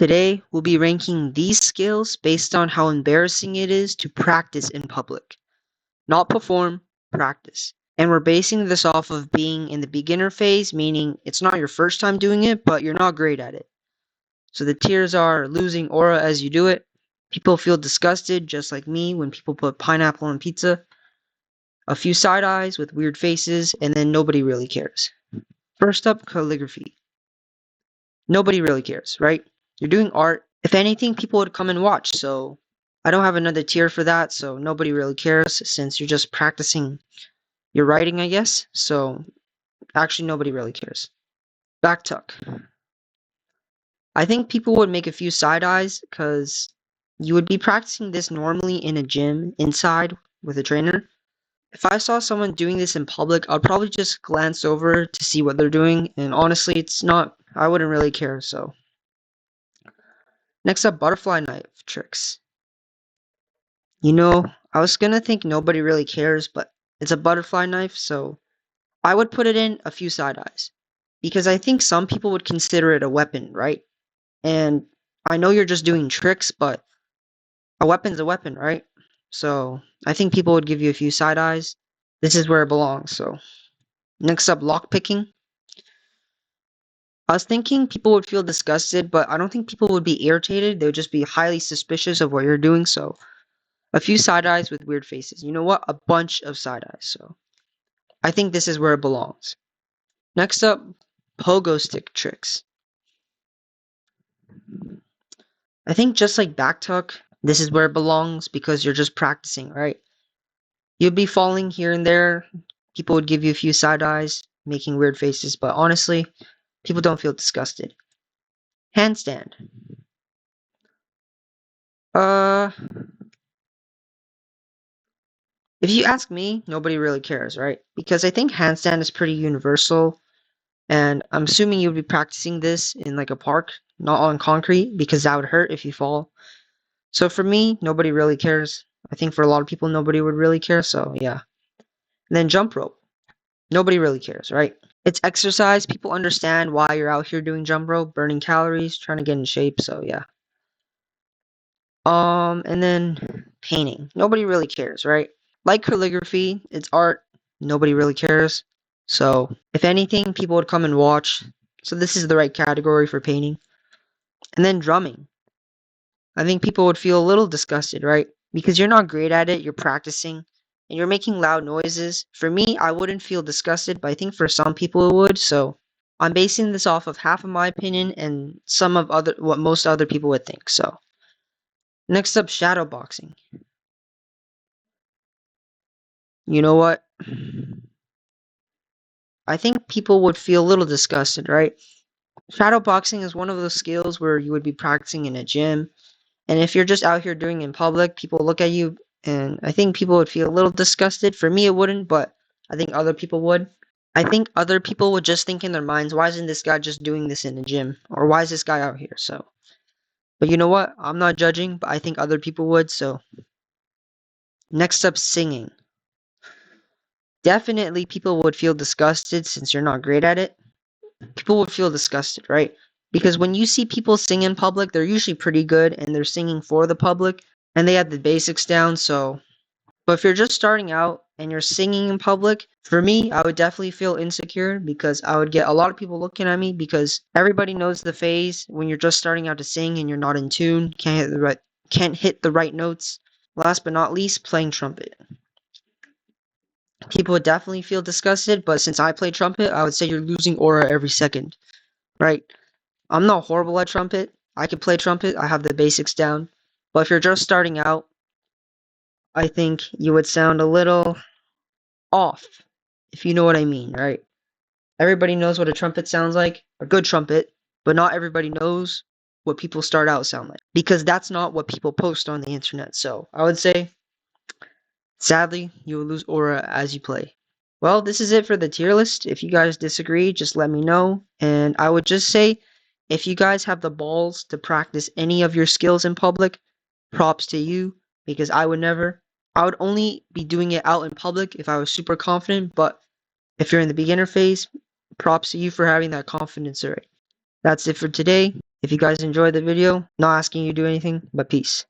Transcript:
Today, we'll be ranking these skills based on how embarrassing it is to practice in public. Not perform, practice. And we're basing this off of being in the beginner phase, meaning it's not your first time doing it, but you're not great at it. So the tiers are losing aura as you do it. People feel disgusted, just like me, when people put pineapple on pizza. A few side eyes with weird faces, and then nobody really cares. First up, calligraphy. Nobody really cares, right? You're doing art. If anything, people would come and watch, so I don't have another tier for that, so nobody really cares since you're just practicing your writing, I guess. So actually, nobody really cares. Back tuck. I think people would make a few side eyes because you would be practicing this normally in a gym inside with a trainer. If I saw someone doing this in public, I'd probably just glance over to see what they're doing, and honestly, I wouldn't really care, so. Next up, butterfly knife tricks. I was gonna think nobody really cares, but it's a butterfly knife, so I would put it in a few side eyes. Because I think some people would consider it a weapon, right? And I know you're just doing tricks, but a weapon's a weapon, right? So I think people would give you a few side eyes. This is where it belongs, so. Next up, lockpicking. I was thinking people would feel disgusted, but I don't think people would be irritated. They would just be highly suspicious of what you're doing, so a few side eyes with weird faces. You know what? A bunch of side eyes, so I think this is where it belongs. Next up, pogo stick tricks. I think just like back tuck, this is where it belongs because you're just practicing, right? You'd be falling here and there. People would give you a few side eyes, making weird faces, but honestly, people don't feel disgusted. Handstand. If you ask me, nobody really cares, right? Because I think handstand is pretty universal, and I'm assuming you'd be practicing this in like a park, not on concrete, because that would hurt if you fall. So for me, nobody really cares. I think for a lot of people, nobody would really care, so yeah. And then jump rope. Nobody really cares, right? It's exercise. People understand why you're out here doing jump rope, burning calories, trying to get in shape, so yeah. And then painting. Nobody really cares, right? Like calligraphy, it's art. Nobody really cares. So, if anything, people would come and watch. So this is the right category for painting. And then drumming. I think people would feel a little disgusted, right? Because you're not great at it, you're practicing, and you're making loud noises. For me, I wouldn't feel disgusted, but I think for some people it would. So, I'm basing this off of half of my opinion and some of what most other people would think. So, next up, shadow boxing. You know what? I think people would feel a little disgusted, right? Shadow boxing is one of those skills where you would be practicing in a gym. And if you're just out here doing it in public, people look at you, and I think people would feel a little disgusted. For me, it wouldn't, but I think other people would. I think other people would just think in their minds, why isn't this guy just doing this in a gym? Or why is this guy out here? So, but you know what? I'm not judging, but I think other people would. So, next up, singing. Definitely people would feel disgusted since you're not great at it. People would feel disgusted, right? Because when you see people sing in public, they're usually pretty good and they're singing for the public and they have the basics down. So, but if you're just starting out and you're singing in public, for me, I would definitely feel insecure because I would get a lot of people looking at me because everybody knows the phase when you're just starting out to sing and you're not in tune, can't hit the right notes. Last but not least, playing trumpet. People would definitely feel disgusted, but since I play trumpet, I would say you're losing aura every second, right? I'm not horrible at trumpet. I can play trumpet. I have the basics down. But if you're just starting out, I think you would sound a little off, if you know what I mean, right? Everybody knows what a trumpet sounds like, a good trumpet, but not everybody knows what people start out sound like because that's not what people post on the internet. So I would say, sadly, you will lose aura as you play. Well, this is it for the tier list. If you guys disagree, just let me know. And I would just say, if you guys have the balls to practice any of your skills in public, props to you, because I would never. I would only be doing it out in public if I was super confident, but if you're in the beginner phase, props to you for having that confidence already. That's it for today. If you guys enjoyed the video, not asking you to do anything, but peace.